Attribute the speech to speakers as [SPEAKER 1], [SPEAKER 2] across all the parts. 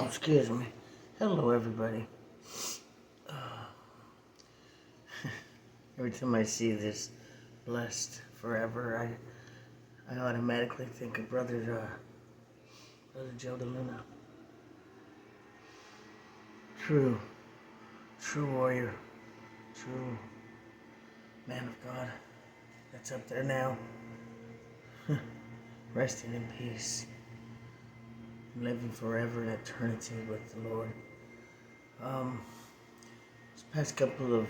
[SPEAKER 1] Excuse me. Hello, everybody. Every time I see this blessed forever, I automatically think of Brother Joe DeLuna. True warrior, true man of God that's up there now, resting in peace, living forever in eternity with the Lord. This past couple of,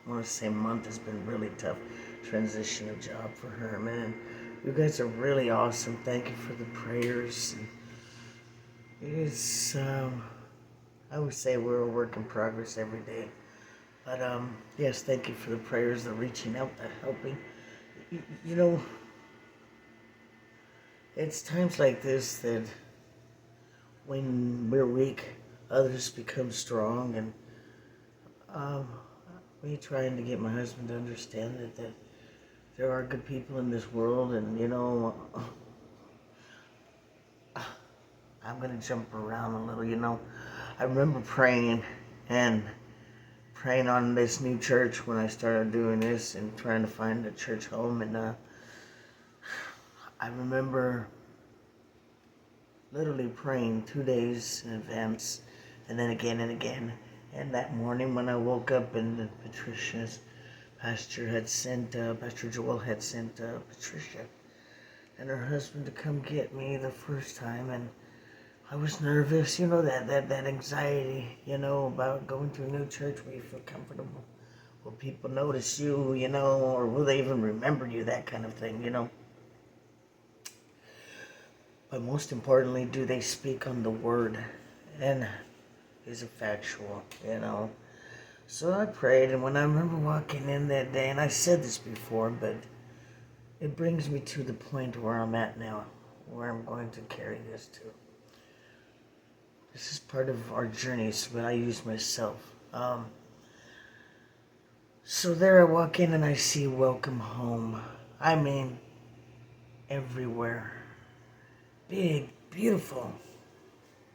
[SPEAKER 1] I want to say month has been really tough. Transition of job for her, man. You guys are really awesome. Thank you for the prayers. It's, I would say we're a work in progress every day. But, yes, thank you for the prayers, the reaching out, the helping. You know, it's times like this that when we're weak, others become strong, and me trying to get my husband to understand that there are good people in this world, and I'm gonna jump around a little. I remember praying on this new church when I started doing this and trying to find a church home, and I remember literally praying 2 days in advance, and then again and again. And that morning when I woke up, and Patricia's Pastor Joel had sent Patricia and her husband to come get me the first time, and I was nervous, that anxiety, about going to a new church where you feel comfortable. Will people notice you, or will they even remember you, that kind of thing. But most importantly, do they speak on the word? And is it factual, So I prayed, and when I remember walking in that day, and I said this before, but it brings me to the point where I'm at now, where I'm going to carry this to. This is part of our journeys, but I use myself. So there I walk in and I see welcome home. I mean, everywhere. Big, beautiful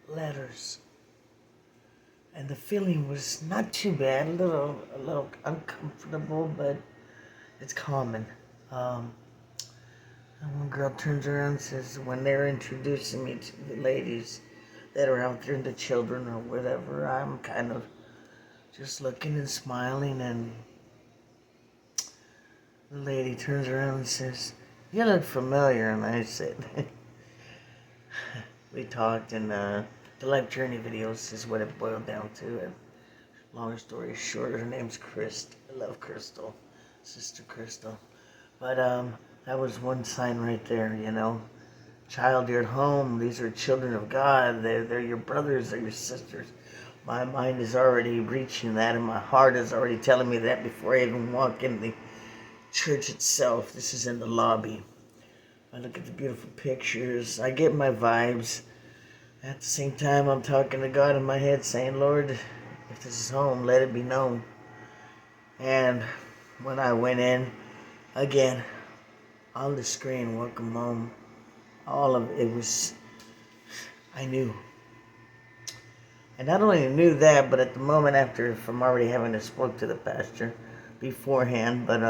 [SPEAKER 1] letters. And the feeling was not too bad, a little uncomfortable, but it's common. And one girl turns around and says, when they're introducing me to the ladies that are out there, the children or whatever, I'm kind of just looking and smiling, and the lady turns around and says, you look familiar. And I said, we talked, and the Life Journey videos is what it boiled down to. And long story short, her name's Crystal. I love Crystal, Sister Crystal. But that was one sign right there, Child, you're at home. These are children of God. They're your brothers, they're your sisters. My mind is already reaching that, and my heart is already telling me that before I even walk in the church itself. This is in the lobby. I look at the beautiful pictures. I get my vibes. At the same time, I'm talking to God in my head, saying, Lord, if this is home, let it be known. And when I went in, again, on the screen, welcome home, all of it was, I knew. And not only knew that, but at the moment after, from already having spoke to the pastor beforehand, but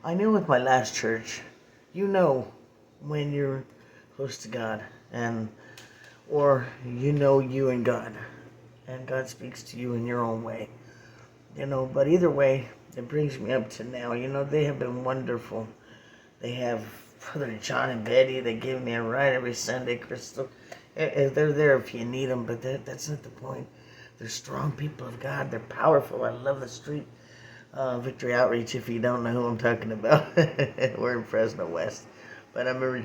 [SPEAKER 1] I knew with my last church, when you're close to God, or you and God, and God speaks to you in your own way, but either way, it brings me up to now. They have been wonderful. They have Brother John and Betty. They give me a ride every Sunday, Crystal. They're there if you need them, but that's not the point. They're strong people of God. They're powerful. I love the street. Victory Outreach, if you don't know who I'm talking about. We're in Fresno West. But I remember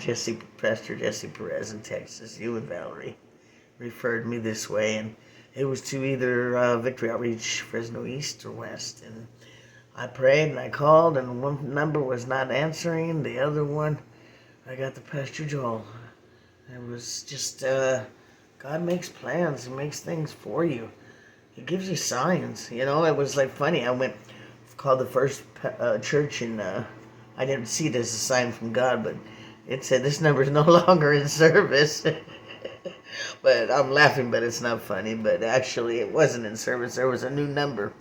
[SPEAKER 1] Pastor Jesse Perez in Texas, you and Valerie, referred me this way, and it was to either Victory Outreach, Fresno East or West. And I prayed and I called, and one number was not answering. The other one, I got the Pastor Joel. It was just, God makes plans. He makes things for you. He gives you signs. It was like funny. I called the first church, and I didn't see it as a sign from God, but it said this number is no longer in service. But I'm laughing, but it's not funny. But actually, it wasn't in service. There was a new number.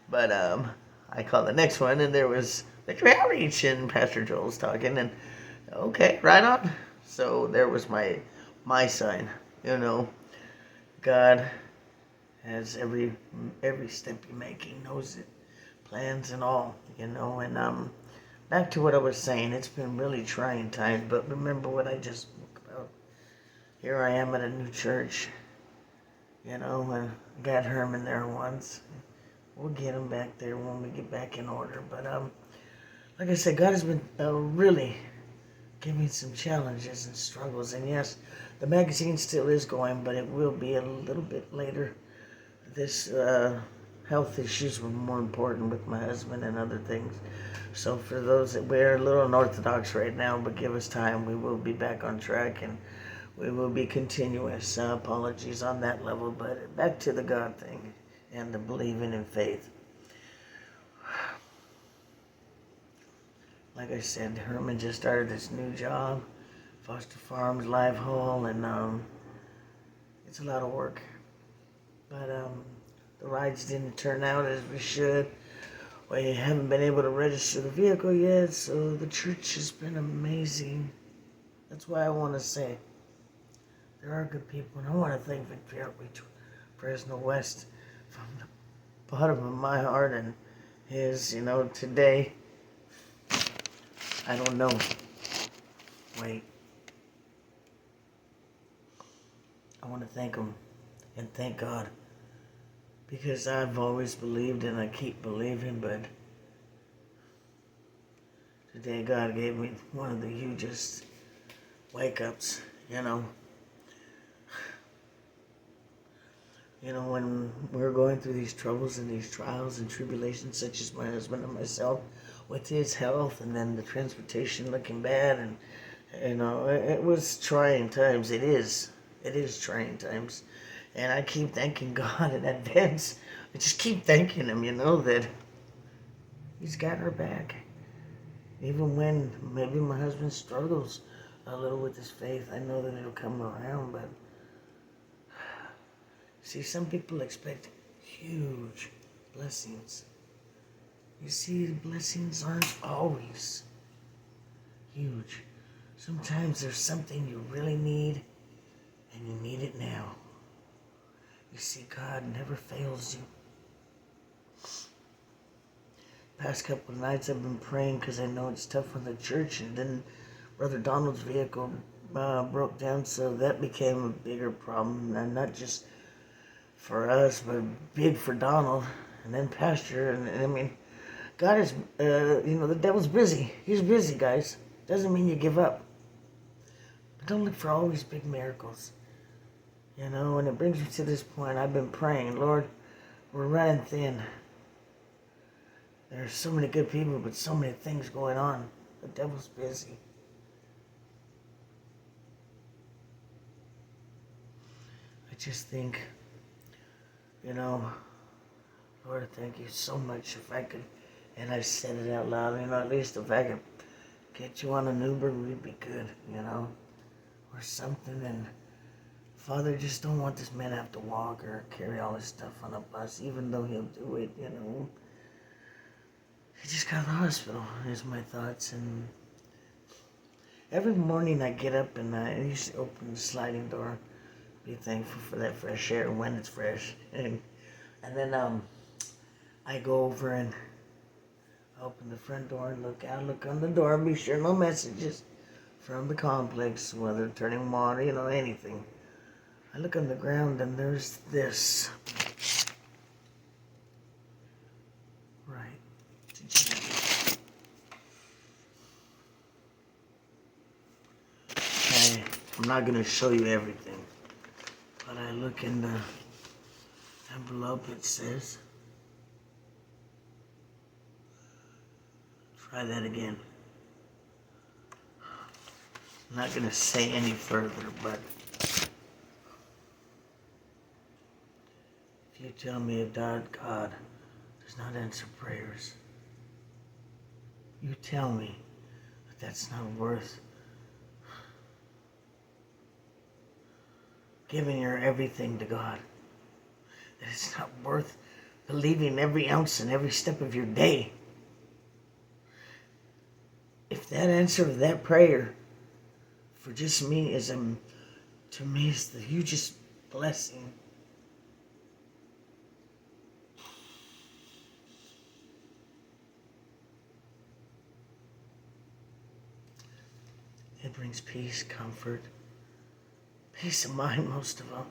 [SPEAKER 1] But I called the next one, and there was Victory Outreach, and Pastor Joel's talking, and okay, right on. So there was my sign. You know, God has every step you make. He knows it, plans and all. You know, and back to what I was saying. It's been really trying times, but remember what I just spoke about. Here I am at a new church. You know, and got Herman there once. We'll get him back there when we get back in order. But like I said, God has been really giving me some challenges and struggles. And yes, the magazine still is going, but it will be a little bit later. This health issues were more important with my husband and other things. So for those that we're a little unorthodox right now, but give us time, we will be back on track and we will be continuous. Apologies on that level, but back to the God thing and the believing in faith. Like I said, Herman just started this new job, Foster Farms, Live Haul, and it's a lot of work. But the rides didn't turn out as we should. We haven't been able to register the vehicle yet, so the church has been amazing. That's why I want to say there are good people, and I want to thank Victory Outreach Fresno West from the bottom of my heart and his. You know, today, I don't know. Wait. I want to thank him and thank God because I've always believed and I keep believing, but today God gave me one of the hugest wake-ups, you know. You know, when we're going through these troubles and these trials and tribulations, such as my husband and myself, with his health and then the transportation looking bad, and you know, it was trying times. It is trying times, and I keep thanking God in advance. I just keep thanking Him, you know, that He's got our back, even when maybe my husband struggles a little with his faith. I know that it'll come around, but see, some people expect huge blessings. You see, the blessings aren't always huge. Sometimes there's something you really need, and you need it now. You see, God never fails you. Past couple of nights I've been praying because I know it's tough on the church, and then Brother Donald's vehicle broke down, so that became a bigger problem, and not just for us, but big for Donald, and then Pastor, and I mean, God is, you know, the devil's busy. He's busy, guys. Doesn't mean you give up. But don't look for all these big miracles. You know, and it brings me to this point. I've been praying, Lord, we're running thin. There's so many good people, but so many things going on. The devil's busy. I just think, you know, Lord, thank you so much. If I could, and I said it out loud, you know, at least if I could get you on an Uber, we'd be good, you know, or something. And Father, just don't want this man to have to walk or carry all his stuff on a bus, even though he'll do it, you know. He just got to the hospital, is my thoughts. And every morning I get up and I used to open the sliding door, be thankful for that fresh air when it's fresh. And then I go over and open the front door and look out, look on the door, be sure no messages from the complex, whether turning water, you know, anything. I look on the ground and there's this. Right. Okay, I'm not going to show you everything, but I look in the envelope, it says, try that again. I'm not going to say any further, but if you tell me if God does not answer prayers, you tell me that that's not worth giving your everything to God. That it's not worth believing every ounce and every step of your day. If that answer of that prayer for just me is, to me, is the hugest blessing. It brings peace, comfort, peace of mind, most of them.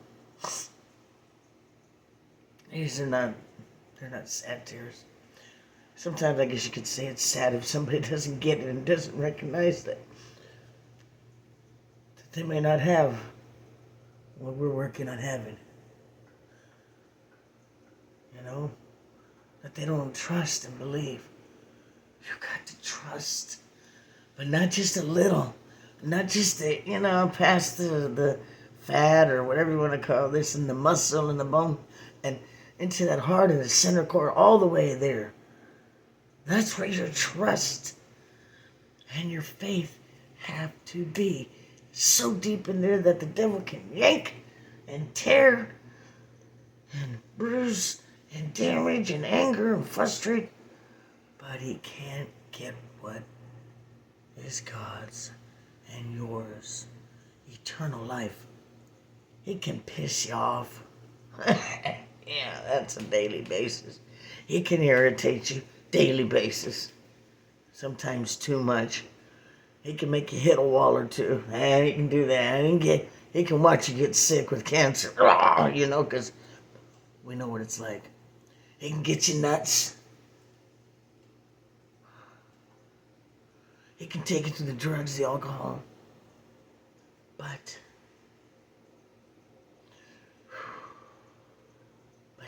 [SPEAKER 1] They're not sad tears. Sometimes I guess you could say it's sad if somebody doesn't get it and doesn't recognize that they may not have what we're working on having. You know? That they don't trust and believe. You got to trust. But not just a little. Not just past the fat or whatever you want to call this, and the muscle and the bone, and into that heart and the center core, all the way there. That's where your trust and your faith have to be so deep in there that the devil can yank and tear and bruise and damage and anger and frustrate, but he can't get what is God's and yours, eternal life. He can piss you off. Yeah, that's a daily basis. He can irritate you daily basis. Sometimes too much. He can make you hit a wall or two. And he can do that. And he can watch you get sick with cancer. Because we know what it's like. He can get you nuts. He can take you to the drugs, the alcohol. But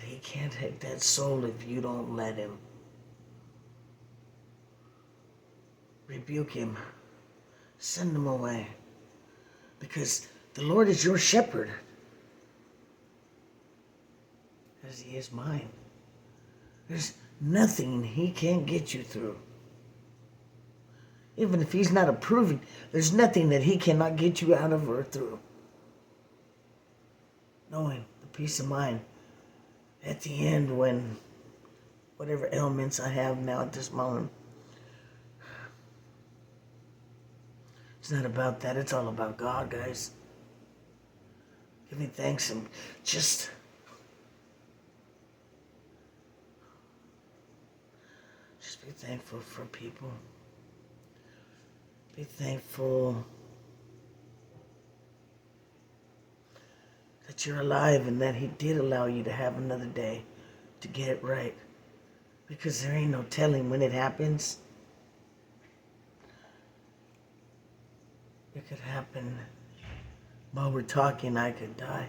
[SPEAKER 1] he can't take that soul if you don't let him. Rebuke him. Send him away. Because the Lord is your shepherd. As he is mine. There's nothing he can't get you through. Even if he's not approving, there's nothing that he cannot get you out of or through. Knowing the peace of mind at the end, when whatever ailments I have now at this moment, it's not about that. It's all about God, guys. Giving thanks and just be thankful for people. Be thankful that you're alive and that he did allow you to have another day to get it right. Because there ain't no telling when it happens. It could happen while we're talking. I could die.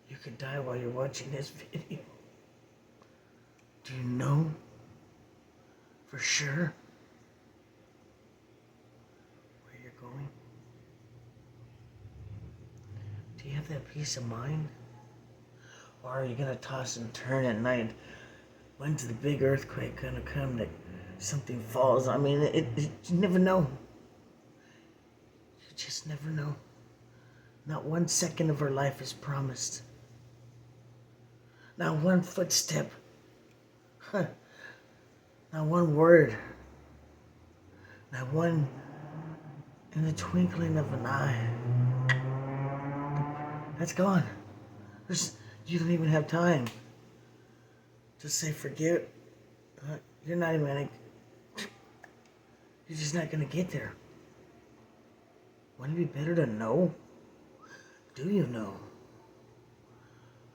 [SPEAKER 1] You could die while you're watching this video. Do you know for sure where you're going? Do you have that peace of mind? Or are you going to toss and turn at night? When's the big earthquake going to come that something falls? I mean, you never know. You just never know. Not 1 second of our life is promised. Not one footstep. Not one word. Not one in the twinkling of an eye. That's gone. You don't even have time to say forget. You're not even gonna. You're just not gonna get there. Wouldn't it be better to know? Do you know?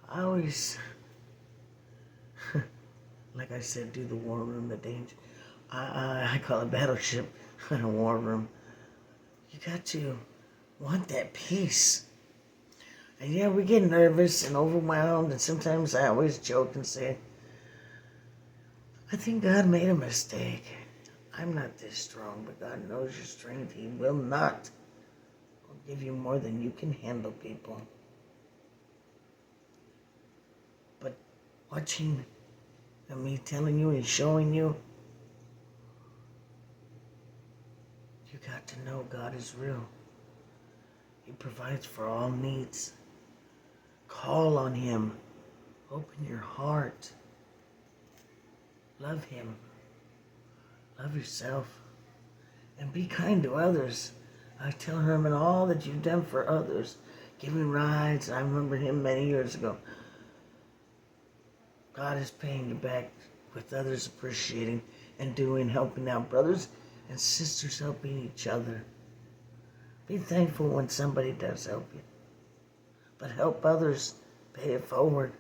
[SPEAKER 1] I always, like I said, do the war room, the danger. I call it battleship, a war room. You got to want that peace. And yeah, we get nervous and overwhelmed, and sometimes I always joke and say, I think God made a mistake. I'm not this strong, but God knows your strength. He will not give you more than you can handle, people. But watching and me telling you and showing you, you got to know God is real. He provides for all needs. Call on Him. Open your heart. Love Him. Love yourself. And be kind to others. I tell Herman all that you've done for others. Giving rides. I remember him many years ago. God is paying you back with others appreciating and doing, helping out brothers and sisters, helping each other. Be thankful when somebody does help you. But help others. Pay it forward.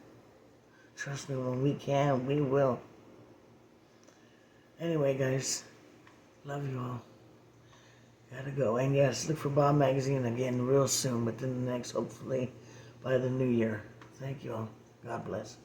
[SPEAKER 1] Trust me, when we can, we will. Anyway, guys, love you all. Gotta go. And yes, look for Bob Magazine again real soon, within the next, hopefully, by the new year. Thank you all. God bless.